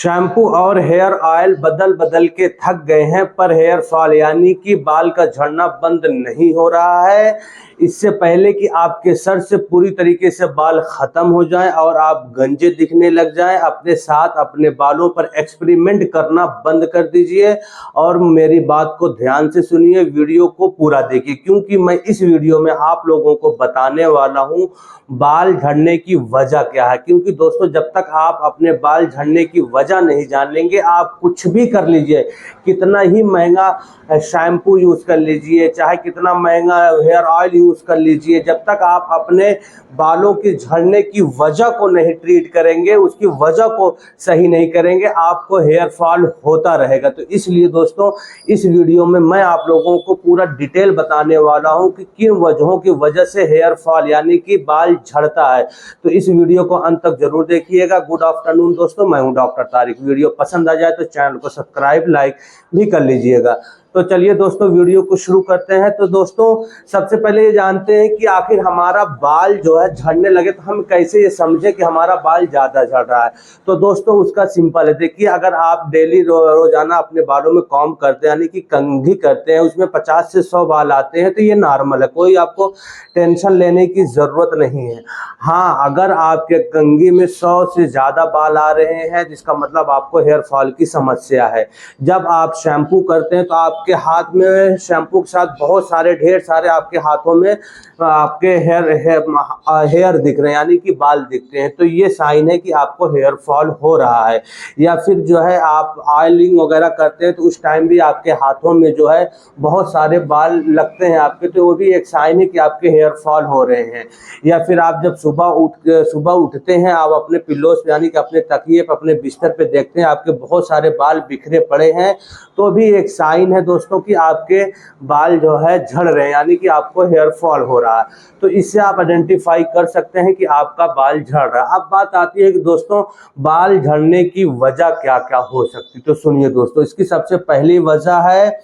Shampoo और hair oil बदल बदल के थक गए हैं, पर हेयर फॉल यानी कि बाल का झड़ना बंद नहीं हो रहा है। इससे पहले कि आपके सर से पूरी तरीके से बाल खत्म हो जाएं और आप गंजे दिखने लग जाएं, अपने साथ अपने बालों पर एक्सपेरिमेंट करना बंद कर दीजिए और मेरी बात को ध्यान से सुनिए, वीडियो को पूरा देखिए, क्योंकि मैं इस वीडियो में आप लोगों को बताने वाला हूं बाल झड़ने की वजह क्या है। क्योंकि दोस्तों, जब तक आप अपने बाल झड़ने की वजह नहीं जान लेंगे, आप कुछ भी कर लीजिए, कितना ही महंगा शैम्पू यूज कर लीजिए, चाहे कितना महंगा हेयर ऑयल यूज कर लीजिए, जब तक आप अपने बालों की झड़ने की वजह को नहीं ट्रीट करेंगे, उसकी वजह को सही नहीं करेंगे, आपको हेयर फॉल होता रहेगा। तो इसलिए दोस्तों, इस वीडियो में मैं आप लोगों को पूरा डिटेल बताने वाला हूं कि किन वजहों की वजह से हेयर फॉल यानी कि बाल झड़ता है। तो इस वीडियो को अंत तक जरूर देखिएगा। गुड आफ्टरनून दोस्तों, मैं हूं डॉक्टर तारिक। वीडियो पसंद आ जाए तो चैनल को सब्सक्राइब लाइक भी कर लीजिएगा। तो चलिए दोस्तों, वीडियो को शुरू करते हैं। तो दोस्तों, सबसे पहले ये जानते हैं कि आखिर हमारा बाल जो है झड़ने लगे तो हम कैसे ये समझे कि हमारा बाल ज़्यादा झड़ रहा है। तो दोस्तों, उसका सिंपल है। देखिए, अगर आप डेली रोजाना अपने बालों में कॉम्ब करते हैं यानी कि कंघी करते हैं, उसमें 50 से 100 बाल आते हैं, तो ये नॉर्मल है, कोई आपको टेंशन लेने की ज़रूरत नहीं है। हाँ, अगर आपके कंघी में 100 से ज़्यादा बाल आ रहे हैं, जिसका मतलब आपको हेयर फॉल की समस्या है। जब आप शैम्पू करते हैं तो आपके हाथ में शैम्पू के साथ बहुत सारे ढेर सारे आपके हाथों में आपके हेयर दिख रहे हैं यानी कि बाल दिखते हैं, तो ये साइन है कि आपको हेयर फॉल हो रहा है। या फिर जो है आप ऑयलिंग वगैरह करते हैं तो उस टाइम भी आपके हाथों में जो है बहुत सारे बाल लगते हैं आपके, तो वो भी एक साइन है कि आपके हेयर फॉल हो रहे हैं। या फिर आप जब सुबह उठते हैं, आप अपने पिल्लोस पे यानी कि अपने तकिए पे अपने बिस्तर पे देखते हैं आपके बहुत सारे बाल बिखरे पड़े हैं, तो भी एक साइन है दोस्तों कि आपके बाल जो है झड़ रहे हैं यानी कि आपको हेयर फॉल हो रहा है। तो इससे आप आइडेंटिफाई कर सकते हैं कि आपका बाल झड़ रहा है। अब बात आती है कि दोस्तों, बाल झड़ने की वजह क्या क्या हो सकती है। तो सुनिए दोस्तों, इसकी सबसे पहली वजह है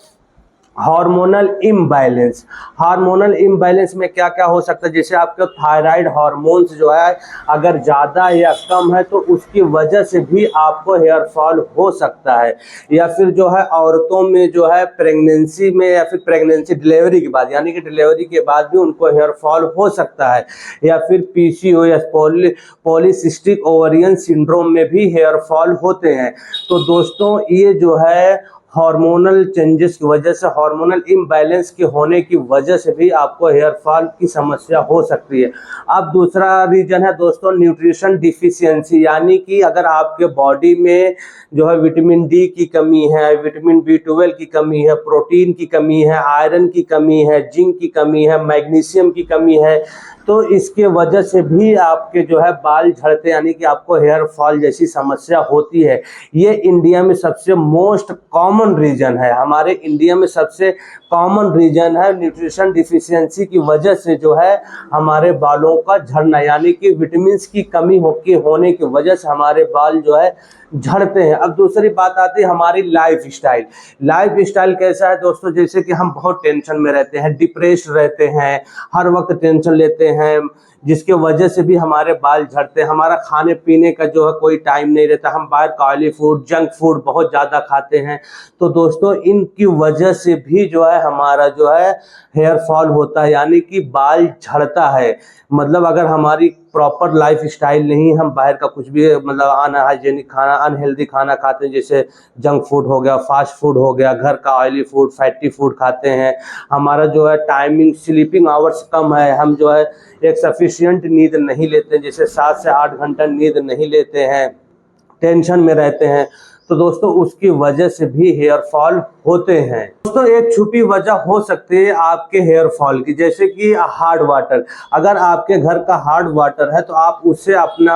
हार्मोनल इम्बैलेंस। हार्मोनल इम्बैलेंस में क्या क्या हो सकता है, जैसे आपके थायराइड हार्मोन्स जो है अगर ज़्यादा या कम है तो उसकी वजह से भी आपको हेयर फॉल हो सकता है। या फिर जो है औरतों में जो है प्रेगनेंसी में या फिर प्रेगनेंसी डिलीवरी के बाद यानी कि डिलीवरी के बाद भी उनको हेयर फॉल हो सकता है। या फिर पीसीओएस पॉलीसिस्टिक ओवरियन सिंड्रोम में भी हेयर फॉल होते हैं। तो दोस्तों, ये जो है हार्मोनल चेंजेस की वजह से, हार्मोनल इम्बैलेंस के होने की वजह से भी आपको हेयर फॉल की समस्या हो सकती है। अब दूसरा रीजन है दोस्तों, न्यूट्रिशन डिफिशियंसी, यानी कि अगर आपके बॉडी में जो है विटामिन डी की कमी है, विटामिन B12 की कमी है, प्रोटीन की कमी है, आयरन की कमी है, जिंक की कमी है, मैग्नीशियम की कमी है, तो इसके वजह से भी आपके जो है बाल झड़ते यानी कि आपको हेयर फॉल जैसी समस्या होती है। ये इंडिया में सबसे मोस्ट कॉमन रीजन है, हमारे इंडिया में सबसे कॉमन रीजन है न्यूट्रिशन डिफिशियंसी की वजह से जो है हमारे बालों का झड़ना, यानी कि विटामिन की कमी होने की वजह से हमारे बाल जो है झड़ते हैं। अब दूसरी बात आती है हमारी लाइफ स्टाइल। लाइफ स्टाइल कैसा है दोस्तों, जैसे कि हम बहुत टेंशन में रहते हैं, डिप्रेस्ड रहते हैं, हर वक्त टेंशन लेते हैं, जिसके वजह से भी हमारे बाल झड़ते हैं। हमारा खाने पीने का जो है कोई टाइम नहीं रहता, हम बाहर का ऑयली फूड जंक फूड बहुत ज़्यादा खाते हैं। तो दोस्तों, इनकी वजह से भी जो है हमारा जो है हेयर फॉल होता है यानी कि बाल झड़ता है। मतलब अगर हमारी प्रॉपर लाइफ स्टाइल नहीं, हम बाहर का कुछ भी मतलब अनहाइजेनिक खाना, अनहेल्दी खाना खाते हैं, जैसे जंक फूड हो गया, फास्ट फूड हो गया, घर का ऑयली फूड, फैटी फूड खाते हैं, हमारा जो है टाइमिंग स्लीपिंग आवर्स कम है, हम जो है एक सफिशिएंट नींद नहीं लेते हैं, जैसे 7 से 8 घंटा नींद नहीं लेते हैं, टेंशन में रहते हैं, तो दोस्तों उसकी वजह से भी हेयर फॉल होते हैं। दोस्तों, एक छुपी वजह हो सकती है आपके हेयर फॉल की, जैसे कि हार्ड वाटर। अगर आपके घर का हार्ड वाटर है तो आप उससे अपना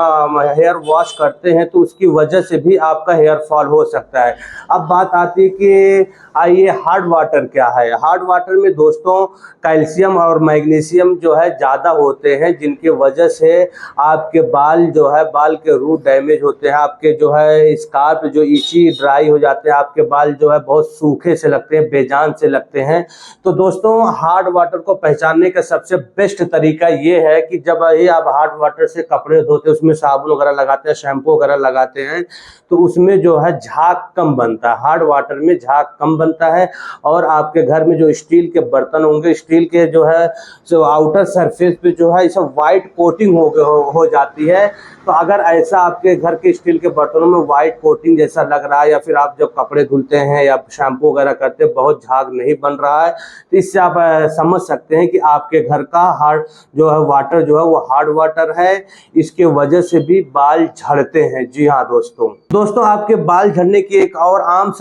हेयर वॉश करते हैं, तो उसकी वजह से भी आपका हेयर फॉल हो सकता है। अब बात आती है कि आइए, हार्ड वाटर क्या है। हार्ड वाटर में दोस्तों कैल्शियम और मैग्नीशियम जो है ज़्यादा होते हैं, जिनकी वजह से आपके बाल जो है, बाल के रूट डैमेज होते हैं, आपके जो है स्काल्प जो इची ड्राई हो जाते हैं, आपके बाल जो है बहुत सूखने सूखे से लगते हैं, बेजान से लगते हैं। तो दोस्तों हार्ड वाटर को पहचानने का सबसे बेस्ट तरीका ये है कि जब ये आप हार्ड वाटर से कपड़े धोते हैं, उसमें साबुन वगैरह लगाते हैं, शैम्पू वगैरह लगाते हैं, तो उसमें जो है झाग कम बनता है, हार्ड वाटर में झाग कम बनता है। और आपके घर में जो स्टील के बर्तन होंगे, स्टील के जो है जो आउटर सरफेस पे जो है सब वाइट कोटिंग हो जाती है। तो अगर ऐसा आपके घर के स्टील के बर्तनों में वाइट कोटिंग जैसा लग रहा है, या फिर आप जब कपड़े धुलते हैं या शैम्पू वगैरह करते हैं बहुत झाग नहीं बन रहा है, तो इससे आप समझ सकते हैं कि आपके घर का हार्ड जो है वाटर जो है वो हार्ड वाटर है। इसके वजह से भी बाल झड़ते हैं। जी हाँ दोस्तों आपके बाल झड़ने की एक और आम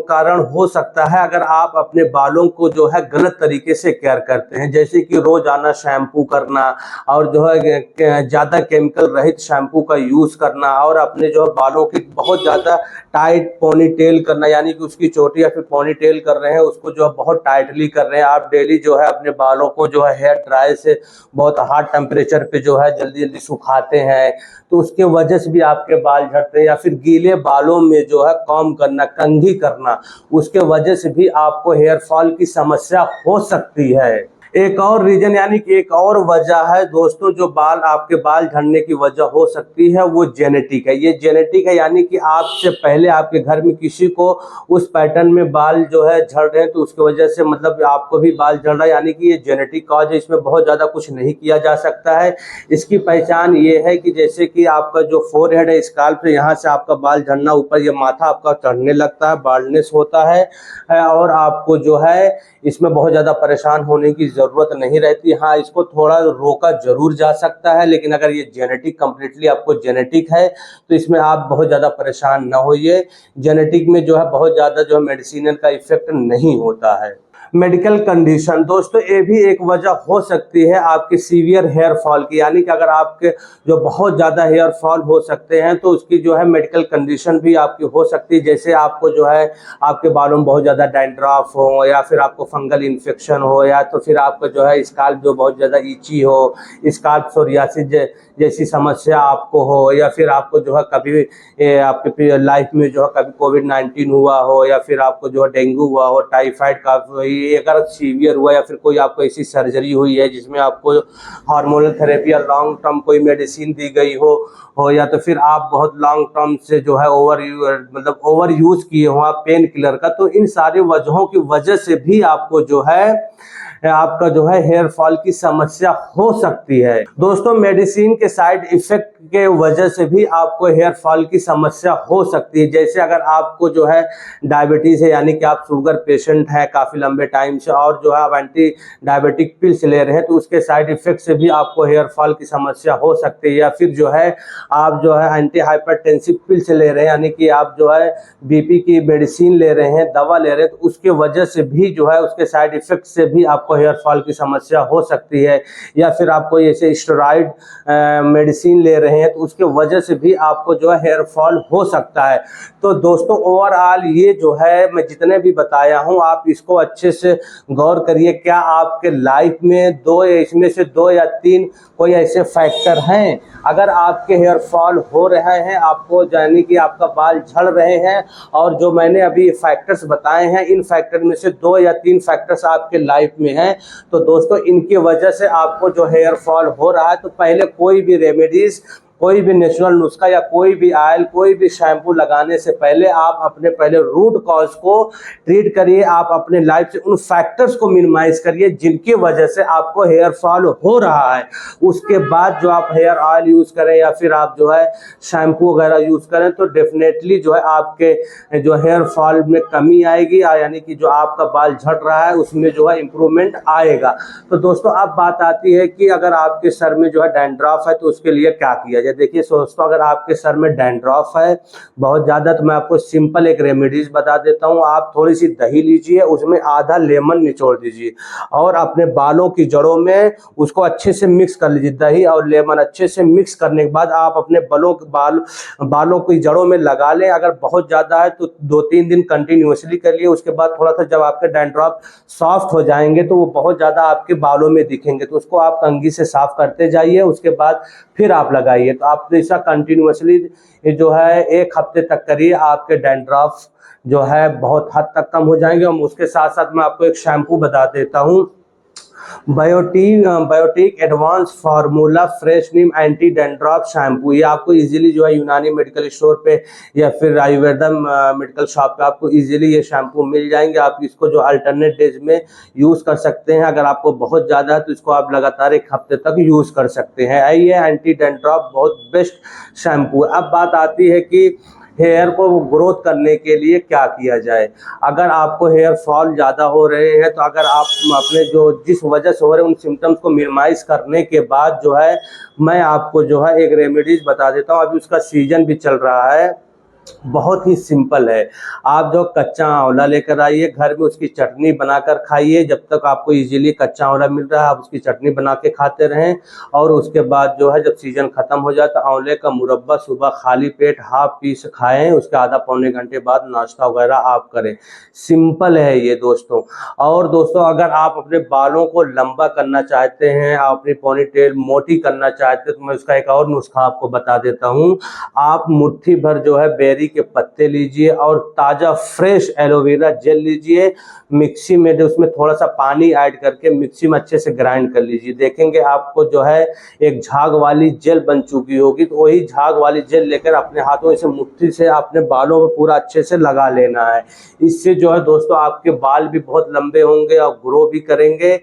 कारण हो सकता है अगर आप अपने बालों को जो है गलत तरीके से केयर करते हैं, जैसे कि रोजाना शैम्पू करना और जो है ज्यादा केमिकल रहित शैम्पू का यूज करना, और अपने जो है बालों की बहुत ज्यादा टाइट पोनी टेल करना, यानी कि उसकी चोटी या फिर पोनी टेल कर रहे हैं उसको जो है बहुत टाइटली कर रहे हैं। आप डेली जो है अपने बालों को जो है हेयर ड्रायर से बहुत हार्ड टेम्परेचर पे जो है जल्दी जल्दी सुखाते हैं, तो उसके वजह से भी आपके बाल झड़ते हैं। या फिर गीले बालों में जो है कॉम्ब करना, कंघी करना, उसके वजह से भी आपको हेयर फॉल की समस्या हो सकती है। एक और रीजन यानी कि एक और वजह है दोस्तों, जो आपके बाल झड़ने की वजह हो सकती है वो जेनेटिक है। ये जेनेटिक है, यानी कि आपसे पहले आपके घर में किसी को उस पैटर्न में बाल जो है झड़ रहे हैं, तो उसकी वजह से मतलब आपको भी बाल झड़ रहा है, यानी कि ये जेनेटिक कॉज है। इसमें बहुत ज़्यादा कुछ नहीं किया जा सकता है। इसकी पहचान ये है कि जैसे कि आपका जो फोरहेड है, स्काल्प से यहाँ से आपका बाल झड़ना, ऊपर ये माथा आपका चढ़ने लगता है, बाल्डनेस होता है, और आपको जो है इसमें बहुत ज़्यादा परेशान होने की ज़रूरत नहीं रहती। हाँ, इसको थोड़ा रोका जरूर जा सकता है, लेकिन अगर ये जेनेटिक कंप्लीटली आपको जेनेटिक है तो इसमें आप बहुत ज़्यादा परेशान ना होइए। जेनेटिक में जो है बहुत ज़्यादा जो है मेडिसिनल का इफेक्ट नहीं होता है। मेडिकल कंडीशन दोस्तों ये भी एक वजह हो सकती है आपके सीवियर हेयर फॉल की, यानी कि अगर आपके जो बहुत ज़्यादा हेयर फॉल हो सकते हैं तो उसकी जो है मेडिकल कंडीशन भी आपकी हो सकती है। जैसे आपको जो है आपके बालों में बहुत ज़्यादा डैंड्रफ हो, या फिर आपको फंगल इन्फेक्शन हो, या तो फिर आपका जो है स्काल्प जो बहुत ज़्यादा ईची हो, स्काल्प सोरियासिस जैसी समस्या आपको हो, या फिर आपको जो है कभी आपके लाइफ में जो है कभी कोविड-19 हुआ हो, या फिर आपको जो है डेंगू हुआ हो, टाइफाइड का अगर सीवियर हुआ, या फिर कोई आपको ऐसी सर्जरी हुई है जिसमें आपको हार्मोनल थेरेपी या लॉन्ग टर्म कोई मेडिसिन दी गई हो, या तो फिर आप बहुत लॉन्ग टर्म से जो है ओवर यूज किए हो आप पेन किलर का, तो इन सारी वजहों की वजह से भी आपको जो है आपका जो है हेयर फॉल की समस्या हो सकती है। दोस्तों मेडिसिन के साइड इफेक्ट के वजह से भी आपको हेयर फॉल की समस्या हो सकती है। जैसे अगर आपको जो है डायबिटीज है, यानी कि आप शुगर पेशेंट हैं काफ़ी लंबे टाइम से, और जो है आप एंटी डायबिटिक पिल्स ले रहे हैं, तो उसके साइड इफेक्ट से भी आपको हेयर फॉल की समस्या हो सकती है। या फिर जो है आप जो है एंटी हाइपरटेंसिव पिल्स ले रहे हैं, यानी कि आप जो है बीपी की मेडिसिन ले रहे हैं, दवा ले रहे हैं, तो उसके वजह से भी जो है उसके साइड इफेक्ट से भी आपको हेयर फॉल की समस्या हो सकती है। या फिर आप कोई ऐसे स्टेरॉइड मेडिसिन ले रहे हैं, तो उसके वजह से भी आपको जो है हेयर फॉल हो सकता है। तो दोस्तों ओवरऑल ये जो है मैं जितने भी बताया हूँ आप इसको अच्छे से गौर करिए। क्या आपके लाइफ में इसमें से 2 या 3 कोई ऐसे फैक्टर हैं? अगर आपके हेयर फॉल हो रहे हैं, आपको यानी कि आपका बाल झड़ रहे हैं, और जो मैंने अभी फैक्टर्स बताए हैं इन फैक्टर में से 2 या 3 फैक्टर्स आपके लाइफ में हैं, तो दोस्तों इनकी वजह से आपको जो हेयर फॉल हो रहा है, तो पहले कोई भी रेमेडीज, कोई भी नेचुरल नुस्खा या कोई भी ऑयल, कोई भी शैम्पू लगाने से पहले आप अपने पहले रूट कॉज को ट्रीट करिए। आप अपने लाइफ से उन फैक्टर्स को मिनिमाइज करिए जिनकी वजह से आपको हेयर फॉल हो रहा है। उसके बाद जो आप हेयर ऑयल यूज़ करें या फिर आप जो है शैम्पू वगैरह यूज़ करें, तो डेफिनेटली जो है आपके जो हेयर फॉल में कमी आएगी, यानी कि जो आपका बाल झड़ रहा है उसमें जो है इम्प्रूवमेंट आएगा। तो दोस्तों अब बात आती है कि अगर आपके सर में जो है डैंड्रफ है तो उसके लिए क्या किया जाए। देखिए दोस्तों, अगर आपके सर में डैंड्रफ है बहुत ज़्यादा, तो मैं आपको सिंपल एक रेमेडीज बता देता हूँ। आप थोड़ी सी दही लीजिए, उसमें आधा लेमन निचोड़ दीजिए और अपने बालों की जड़ों में उसको अच्छे से मिक्स कर लीजिए। दही और लेमन अच्छे से मिक्स करने के बाद आप अपने बालों की जड़ों में लगा लें। अगर बहुत ज़्यादा है तो 2-3 दिन कंटिन्यूसली कर लिए। उसके बाद थोड़ा सा जब आपके डैंड्रफ सॉफ्ट हो जाएंगे तो वो बहुत ज़्यादा आपके बालों में दिखेंगे, तो उसको आप कंघी से साफ करते जाइए। उसके बाद फिर आप लगाइए। तो आप ऐसा कंटिन्यूअसली जो है 1 हफ्ते तक करिए, आपके डैंड्रफ जो है बहुत हद तक कम हो जाएंगे। और उसके साथ साथ मैं आपको एक शैम्पू बता देता हूँ, बायोटिक एडवांस फार्मूला फ्रेश नीम एंटी डैंड्रफ शैम्पू। ये आपको इजीली जो है यूनानी मेडिकल स्टोर पे या फिर आयुर्वेदा मेडिकल शॉप पे आपको इजीली ये शैम्पू मिल जाएंगे। आप इसको जो अल्टरनेट डेज में यूज़ कर सकते हैं। अगर आपको बहुत ज़्यादा है तो इसको आप लगातार 1 हफ्ते तक यूज़ कर सकते हैं। ये एंटी डैंड्रफ बहुत बेस्ट शैम्पू है। अब बात आती है कि हेयर को ग्रोथ करने के लिए क्या किया जाए। अगर आपको हेयर फॉल ज़्यादा हो रहे हैं तो अगर आप अपने जो जिस वजह से हो रहे हैं उन सिम्टम्स को मिनिमाइज करने के बाद जो है मैं आपको जो है एक रेमेडीज बता देता हूँ। अभी उसका सीजन भी चल रहा है, बहुत ही सिंपल है। आप जो कच्चा आंवला लेकर आइए, घर में उसकी चटनी बनाकर खाइए। जब तक आपको इजीली कच्चा आंवला मिल रहा है आप उसकी चटनी बना के खाते रहें। और उसके बाद जो है जब सीजन खत्म हो जाए तो आंवले का मुरब्बा सुबह खाली पेट हाफ पीस खाएं। उसके आधा पौने घंटे बाद नाश्ता वगैरह आप करें। सिंपल है ये दोस्तों। और दोस्तों अगर आप अपने बालों को लंबा करना चाहते हैं, आप अपनी पोनीटेल मोटी करना चाहते हैं तो मैं उसका एक और नुस्खा आपको बता देता हूँ। आप मुट्ठी भर जो है बेरी के पत्ते लीजिए और ताज़ा फ्रेश एलोवेरा जेल लीजिए। मिक्सी में उसमें थोड़ा सा पानी ऐड करके मिक्सी में अच्छे से ग्राइंड कर लीजिए। देखेंगे आपको जो है एक झाग वाली जेल बन चुकी होगी। तो वही झाग वाली जेल लेकर अपने हाथों से मुट्ठी से अपने बालों में पूरा अच्छे से लगा लेना है। इससे जो है दोस्तों आपके बाल भी बहुत लंबे होंगे और ग्रो भी करेंगे।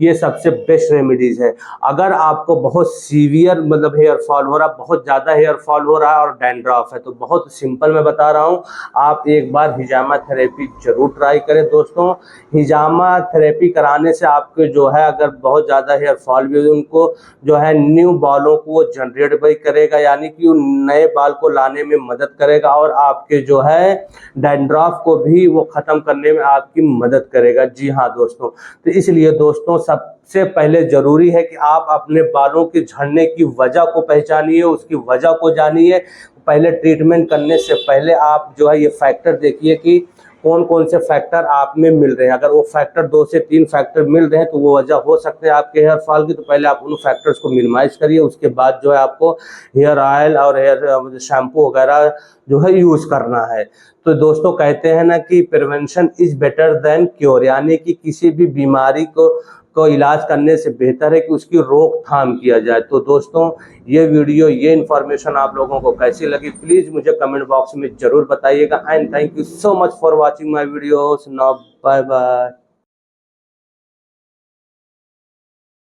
ये सबसे बेस्ट रेमेडीज है। अगर आपको बहुत सीवियर मतलब हेयर फॉल हो रहा है, बहुत ज़्यादा हेयर फॉल हो रहा है और डैंड्रफ है तो बहुत सिंपल मैं बता रहा हूँ, आप एक बार हिजामा थेरेपी जरूर ट्राई करें दोस्तों। हिजामा थेरेपी कराने से आपके जो है अगर बहुत ज़्यादा हेयर फॉल भी उनको जो है न्यू बालों को वो जनरेट भी करेगा, यानी कि नए बाल को लाने में मदद करेगा और आपके जो है डैंड्रफ को भी वो ख़त्म करने में आपकी मदद करेगा। जी हाँ दोस्तों, तो इसलिए दोस्तों सबसे पहले जरूरी है कि आप अपने बालों के झड़ने की वजह को पहचानिए, उसकी वजह को जानिए। पहले ट्रीटमेंट करने से पहले आप जो है ये फैक्टर देखिए कि कौन कौन से फैक्टर आप में मिल रहे हैं। अगर वो फैक्टर 2 से 3 फैक्टर मिल रहे हैं तो वो वजह हो सकते हैं आपके हेयर फॉल की। तो पहले आप उन फैक्टर्स को मिनिमाइज करिए, उसके बाद जो है आपको हेयर ऑयल और हेयर शैम्पू वगैरह जो है यूज़ करना है। तो दोस्तों कहते हैं ना कि prevention is better than cure, यानी कि किसी भी बीमारी को इलाज करने से बेहतर है कि उसकी रोकथाम किया जाए। तो दोस्तों ये वीडियो ये इन्फॉर्मेशन आप लोगों को कैसी लगी प्लीज़ मुझे कमेंट बॉक्स में ज़रूर बताइएगा। And thank you so much for watching my videos. Now bye bye.